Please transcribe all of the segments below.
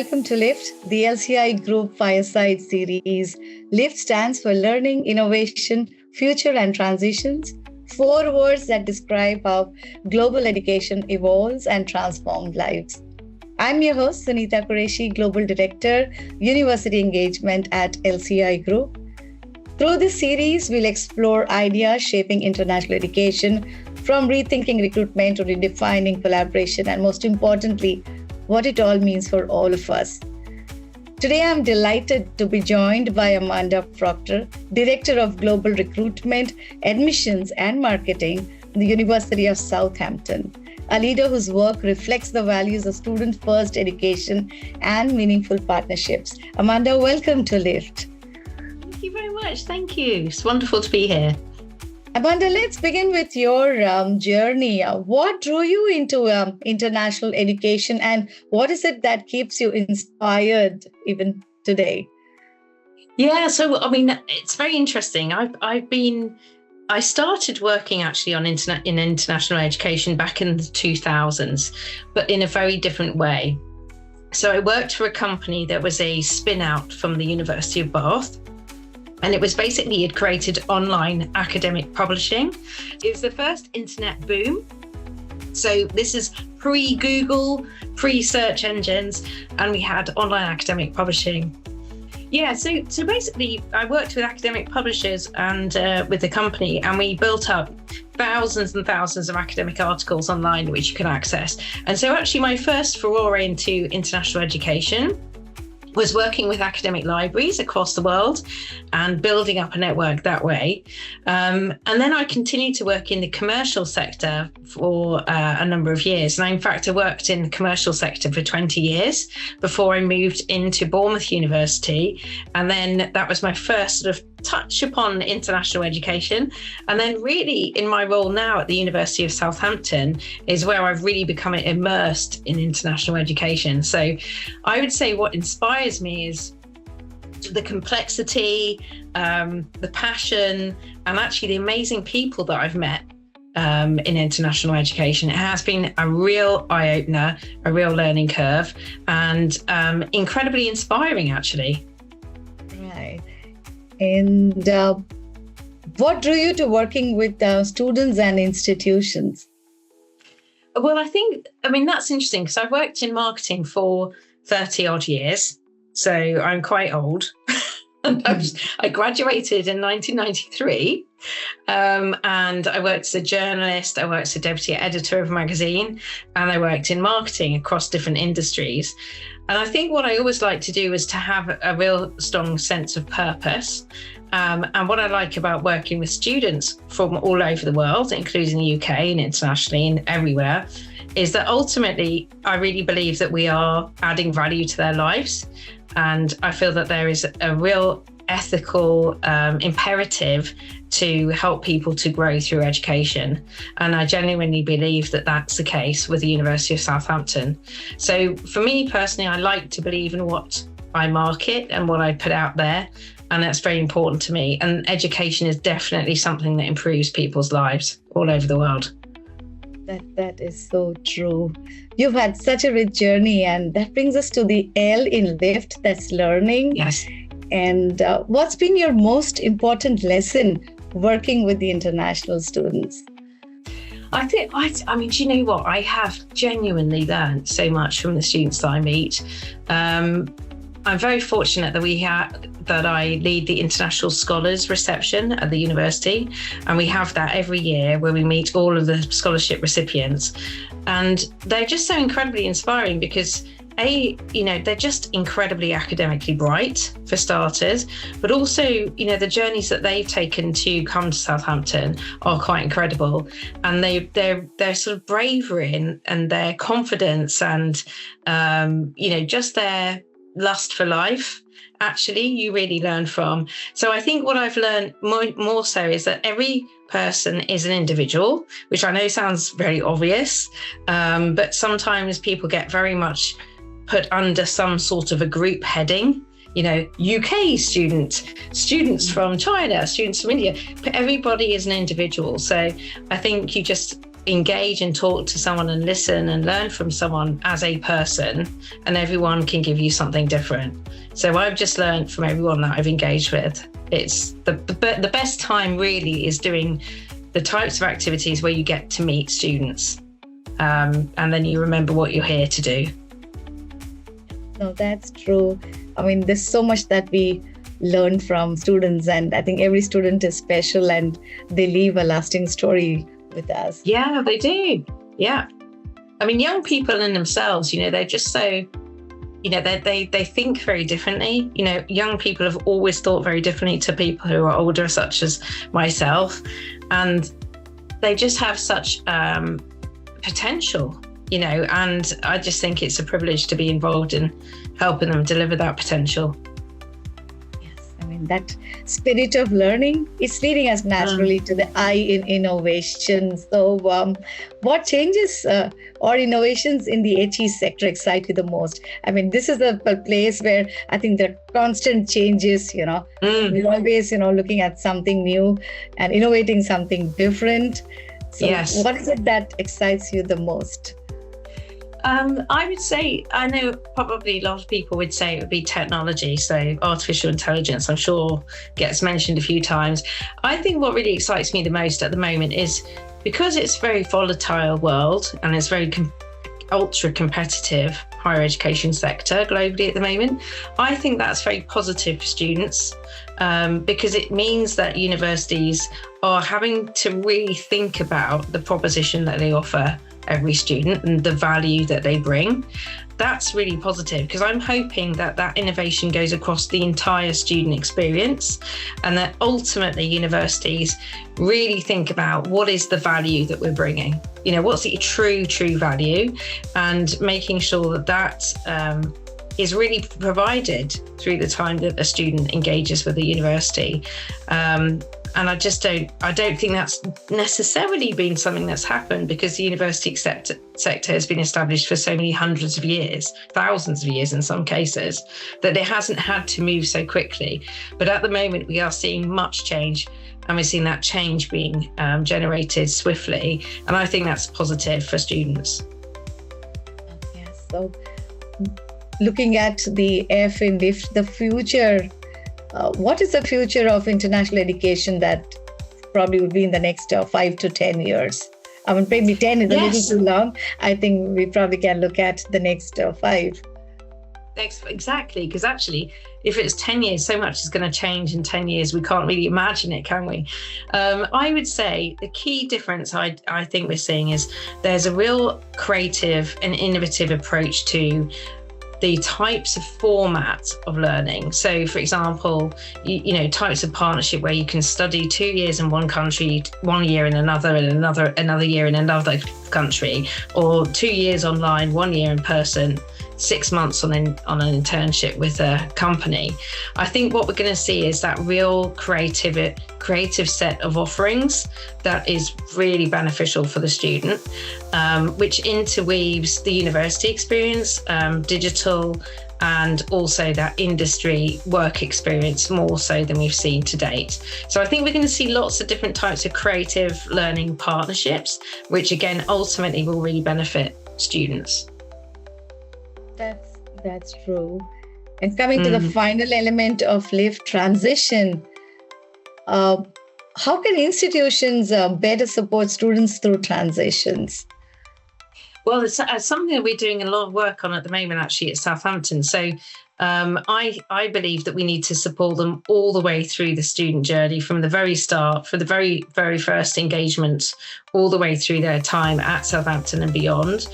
welcome to LIFT, the LCI Group Fireside Series. LIFT stands for Learning, Innovation, Future and Transitions, 4 words that describe how global education evolves and transforms lives. I'm your host, Sunita Qureshi, Global Director, University Engagement at LCI Group. Through this series, we'll explore ideas shaping international education, from rethinking recruitment to redefining collaboration, and most importantly, what it all means for all of us. Today, I'm delighted to be joined by Amanda Procter, Director of Global Recruitment, Admissions and Marketing at the University of Southampton, a leader whose work reflects the values of student-first education and meaningful partnerships. Amanda, welcome to LIFT. Thank you very much. Thank you. It's wonderful to be here. Amanda, let's begin with your journey. What drew you into international education, and what is it that keeps you inspired even today? Yeah, so it's very interesting. I started working actually in international education back in the 2000s, but in a very different way. So I worked for a company that was a spin out from the University of Bath. And it was basically, it created online academic publishing. It was the first internet boom. So this is pre-Google, pre-search engines, and we had online academic publishing. Yeah, so basically I worked with academic publishers and with the company, and we built up thousands and thousands of academic articles online which you can access. And so actually my first foray into international education was working with academic libraries across the world and building up a network that way. And then I continued to work in the commercial sector for a number of years. And in fact, I worked in the commercial sector for 20 years before I moved into Bournemouth University. And then that was my first sort of touch upon international education. And then really in my role now at the University of Southampton is where I've really become immersed in international education. So I would say what inspires me is the complexity, the passion, and actually the amazing people that I've met in international education. It has been a real eye-opener, a real learning curve, and incredibly inspiring actually. Right. And what drew you to working with students and institutions? Well, that's interesting because I've worked in marketing for 30 odd years. So I'm quite old. I graduated in 1993 and I worked as a journalist, I worked as a deputy editor of a magazine, and I worked in marketing across different industries. And I think what I always like to do is to have a real strong sense of purpose. And what I like about working with students from all over the world, including the UK and internationally and everywhere, is that ultimately I really believe that we are adding value to their lives. And I feel that there is a real ethical imperative to help people to grow through education. And I genuinely believe that that's the case with the University of Southampton. So for me personally, I like to believe in what I market and what I put out there. And that's very important to me. And education is definitely something that improves people's lives all over the world. That is so true. You've had such a rich journey, and that brings us to the L in LIFT, that's learning. Yes. And what's been your most important lesson working with the international students? Do you know what? I have genuinely learned so much from the students that I meet. I'm very fortunate that I lead the International Scholars Reception at the university, and we have that every year where we meet all of the scholarship recipients, and they're just so incredibly inspiring because they're just incredibly academically bright for starters, but also, the journeys that they've taken to come to Southampton are quite incredible. And their sort of bravery and their confidence and, just their lust for life, actually, you really learn from. So I think what I've learned more so is that every person is an individual, which I know sounds very obvious, but sometimes people get very much put under some sort of a group heading, UK students from China, students from India, but everybody is an individual. So I think you just engage and talk to someone and listen and learn from someone as a person, and everyone can give you something different. So I've just learned from everyone that I've engaged with. It's the best time really is doing the types of activities where you get to meet students, and then you remember what you're here to do. No, that's true. I mean, there's so much that we learn from students, and I think every student is special and they leave a lasting story with us. Yeah, they do. Yeah. I mean, young people in themselves, they're just so, they think very differently. Young people have always thought very differently to people who are older, such as myself. And they just have such potential, and I just think it's a privilege to be involved in helping them deliver that potential. I mean, that spirit of learning is leading us naturally to the I in innovation. So what changes or innovations in the HE sector excite you the most? I mean, this is a place where I think there are constant changes, we're always, looking at something new and innovating something different. So yes. What is it that excites you the most? I would say, I know probably a lot of people would say it would be technology. So artificial intelligence, I'm sure, gets mentioned a few times. I think what really excites me the most at the moment is because it's a very volatile world and it's very ultra competitive higher education sector globally at the moment. I think that's very positive for students because it means that universities are having to really think about the proposition that they offer every student and the value that they bring. That's really positive because I'm hoping that that innovation goes across the entire student experience and that ultimately universities really think about what is the value that we're bringing. What's the true value, and making sure that that is really provided through the time that a student engages with the university. And I don't think that's necessarily been something that's happened because the university sector has been established for so many hundreds of years, thousands of years in some cases, that it hasn't had to move so quickly. But at the moment, we are seeing much change, and we're seeing that change being generated swiftly. And I think that's positive for students. Yes. So looking at the F in the future, what is the future of international education that probably would be in the next 5 to 10 years? I mean, maybe 10 is a little too long. I think we probably can look at the next 5. Exactly, because actually, if it's 10 years, so much is going to change in 10 years. We can't really imagine it, can we? I would say the key difference I think we're seeing is there's a real creative and innovative approach to the types of format of learning. So for example, types of partnership where you can study 2 years in one country, 1 year in another, and another year in another country, or 2 years online, 1 year in person, 6 months on an internship with a company. I think what we're going to see is that real creative set of offerings that is really beneficial for the student, which interweaves the university experience, digital, and also that industry work experience more so than we've seen to date. So I think we're going to see lots of different types of creative learning partnerships, which again, ultimately will really benefit students. That's true. And coming to the final element of lift transition, how can institutions better support students through transitions? Well, it's something that we're doing a lot of work on at the moment, actually, at Southampton. So I believe that we need to support them all the way through the student journey, from the very start, for the very, very first engagement, all the way through their time at Southampton and beyond.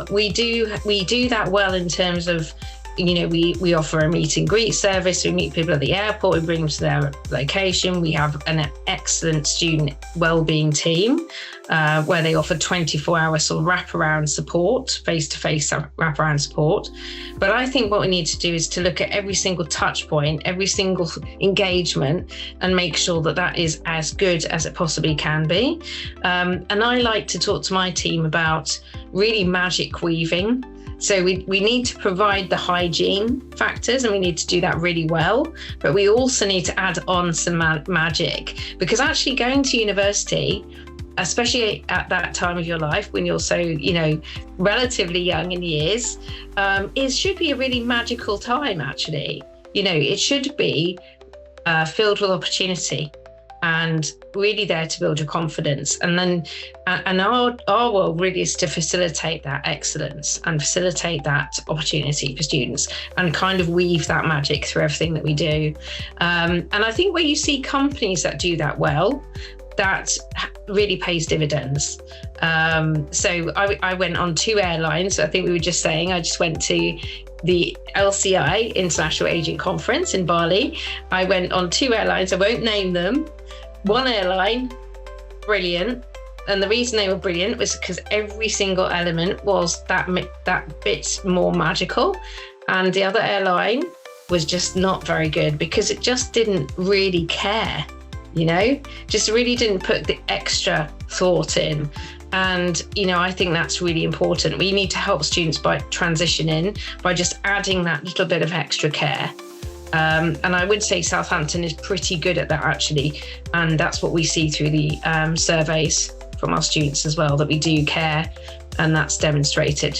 We do that well in terms of, we offer a meet and greet service. We meet people at the airport, we bring them to their location. We have an excellent student wellbeing team where they offer 24-hour sort of wraparound support, face-to-face wraparound support. But I think what we need to do is to look at every single touch point, every single engagement, and make sure that that is as good as it possibly can be. And I like to talk to my team about really magic weaving. So we need to provide the hygiene factors, and we need to do that really well. But we also need to add on some magic, because actually going to university especially at that time of your life when you're so, relatively young in years, it should be a really magical time, actually. It should be filled with opportunity and really there to build your confidence. And our world really is to facilitate that excellence and facilitate that opportunity for students and kind of weave that magic through everything that we do. And I think where you see companies that do that well, that really pays dividends. So I went on 2 airlines. I think we were just saying, I just went to the LCI International Agent Conference in Bali. I went on 2 airlines. I won't name them. One airline, brilliant. And the reason they were brilliant was because every single element was that bit more magical. And the other airline was just not very good because it just didn't really care, just really didn't put the extra thought in. And, I think that's really important. We need to help students by transitioning, by just adding that little bit of extra care. And I would say Southampton is pretty good at that, actually. And that's what we see through the surveys from our students as well, that we do care, and that's demonstrated.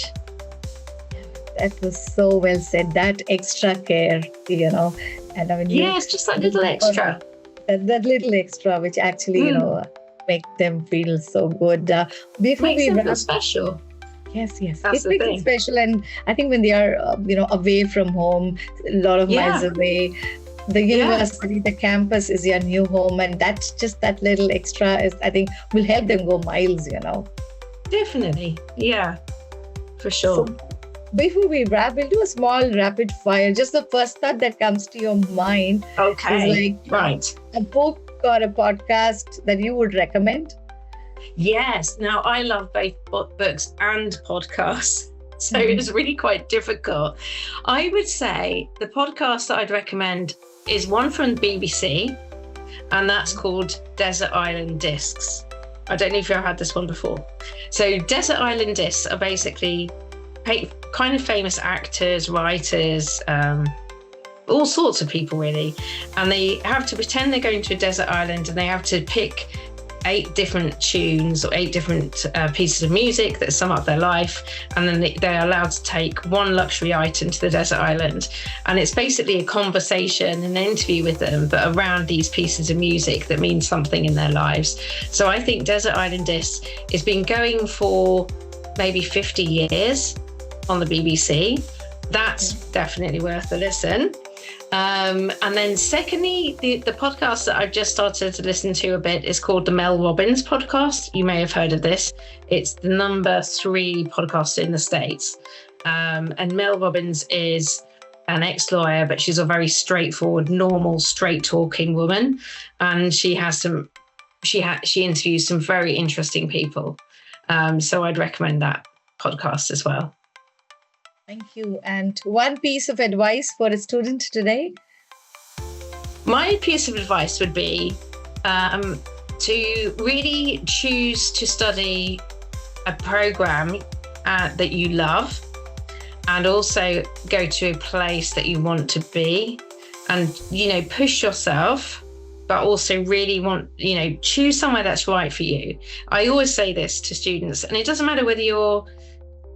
That was so well said, that extra care, and I mean, yes, just that little extra. That little extra, which actually, make them feel so good. Before makes we them wrap, feel special. Yes, That's it makes thing. it special. And I think when they are, away from home, a lot of miles away, the university, the campus is your new home, and that's just that little extra is, I think, will help them go miles. Definitely, yeah, for sure. So, before we wrap, we'll do a small rapid fire. Just the first thought that comes to your mind. Okay, is right. A book or a podcast that you would recommend? Yes. Now, I love both books and podcasts, so it's really quite difficult. I would say the podcast that I'd recommend is one from the BBC, and that's called Desert Island Discs. I don't know if you've had this one before. So Desert Island Discs are basically kind of famous actors, writers, all sorts of people really, and they have to pretend they're going to a desert island, and they have to pick 8 different tunes or 8 different pieces of music that sum up their life, and then they're allowed to take one luxury item to the desert island, and it's basically a conversation, an interview with them, but around these pieces of music that mean something in their lives. So I think Desert Island Discs has been going for maybe 50 years on the BBC. That's definitely worth a listen. And then secondly, the podcast that I've just started to listen to a bit is called the Mel Robbins podcast. You may have heard of this. It's the number 3 podcast in the States. And Mel Robbins is an ex-lawyer, but she's a very straightforward, normal, straight-talking woman. And she interviews some very interesting people. So I'd recommend that podcast as well. Thank you. And one piece of advice for a student today? My piece of advice would be to really choose to study a program that you love, and also go to a place that you want to be, and, push yourself, but also really choose somewhere that's right for you. I always say this to students, and it doesn't matter whether you're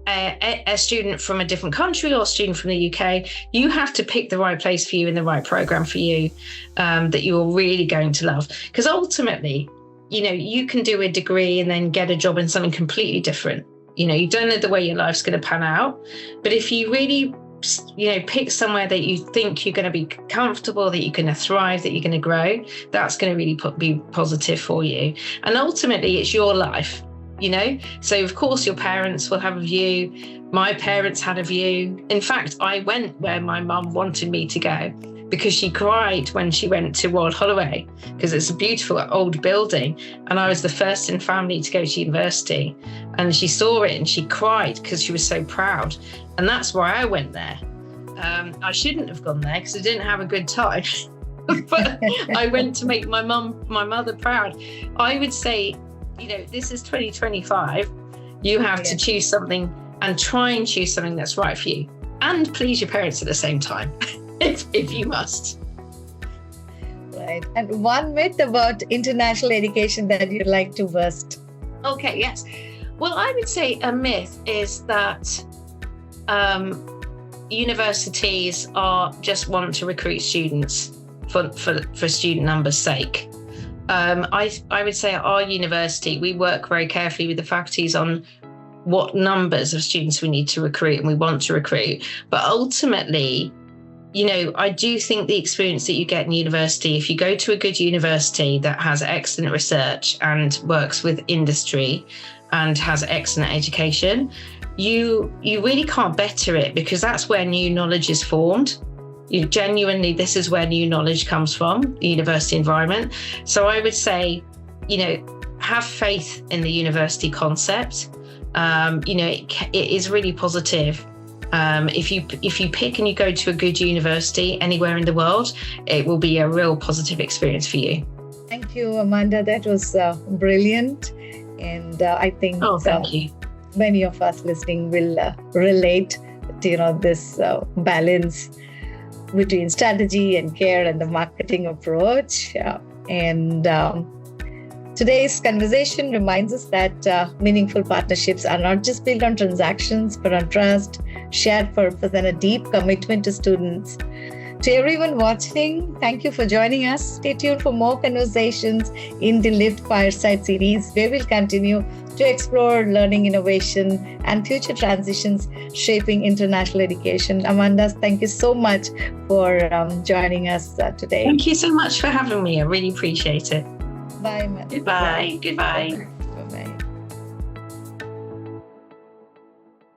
a student from a different country or a student from the UK, you have to pick the right place for you and the right program for you that you're really going to love. Because ultimately, you can do a degree and then get a job in something completely different. You don't know the way your life's going to pan out. But if you really, pick somewhere that you think you're going to be comfortable, that you're going to thrive, that you're going to grow, that's going to really be positive for you. And ultimately, it's your life. So of course your parents will have a view. My parents had a view. In fact, I went where my mum wanted me to go, because she cried when she went to Royal Holloway, because it's a beautiful old building, and I was the first in family to go to university, and she saw it and she cried because she was so proud. And that's why I went there. I shouldn't have gone there because I didn't have a good time. But I went to make my mother proud. I would say, this is 2025. You have to choose something, and try and choose something that's right for you, and please your parents at the same time, if you must. Right. And one myth about international education that you'd like to burst? Okay, yes. Well, I would say a myth is that universities just want to recruit students for student numbers' sake. I would say at our university, we work very carefully with the faculties on what numbers of students we need to recruit and we want to recruit. But ultimately, I do think the experience that you get in university, if you go to a good university that has excellent research and works with industry and has excellent education, you really can't better it, because that's where new knowledge is formed. Genuinely, this is where new knowledge comes from, the university environment. So I would say, have faith in the university concept. It is really positive. If you pick and you go to a good university anywhere in the world, it will be a real positive experience for you. Thank you, Amanda. That was brilliant. And I think thank you. Many of us listening will relate to this balance between strategy and care and the marketing approach. Today's conversation reminds us that meaningful partnerships are not just built on transactions, but on trust, shared purpose, and a deep commitment to students. To everyone watching, thank you for joining us. Stay tuned for more conversations in the Lived Fireside series, where we'll continue to explore learning, innovation, and future transitions shaping international education. Amanda, thank you so much for joining us today. Thank you so much for having me. I really appreciate it. Bye, Amanda. Goodbye. Goodbye.